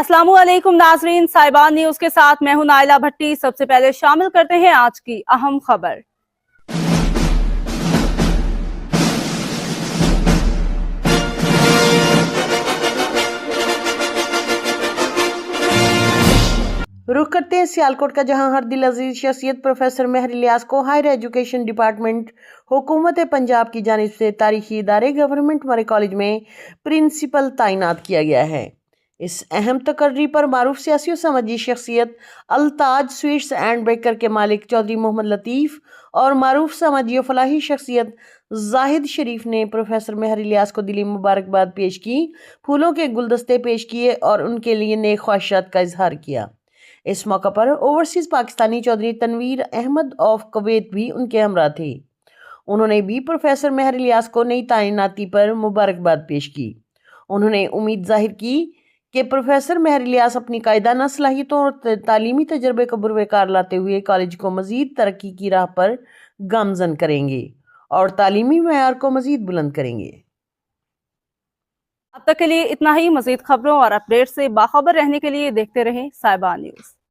अस्सलाम वालेकुम नाजरीन, साहिबान न्यूज के साथ मैं हूं नाइला भट्टी। सबसे पहले शामिल करते हैं आज की अहम खबर। रुख करते हैं सियालकोट का, जहां हर दिल अजीज शख्सियत प्रोफेसर मेहर इलियास को हायर एजुकेशन डिपार्टमेंट हुकूमत पंजाब की जानिब से तारीखी इदारे गवर्नमेंट मरे कॉलेज में प्रिंसिपल तैनात किया गया है। इस अहम तकर्री पर मारूफ सियासी और समाजी शख्सियत अलताज स्वीट्स एंड बेकर के मालिक चौधरी मोहम्मद लतीफ़ और मारूफ समाजी और फलाही शख्सियत जाहिद शरीफ ने प्रोफेसर मेहर इलियास को दिली मुबारकबाद पेश की, फूलों के गुलदस्ते पेश किए और उनके लिए नेक ख्वाहिशात का इजहार किया। इस मौका पर overseas Pakistani Chaudhry Tanveer Ahmad of Kuwait भी उनके हमरा थे। उन्होंने भी प्रोफेसर मेहर इलियास को नई तैनाती पर मुबारकबाद पेश की। उन्होंने उम्मीद जाहिर की कि प्रोफेसर मेहर इलियास अपनी कायदाना सलाहियतों और तालीमी तजर्बे को बुरवेकार लाते हुए कॉलेज को मजीद तरक्की की राह पर गामजन करेंगे और तालीमी मेयार को मजीद बुलंद करेंगे। अब तक के लिए इतना ही। मजीद खबरों और अपडेट से बाखबर रहने के लिए देखते रहें साहिबान न्यूज।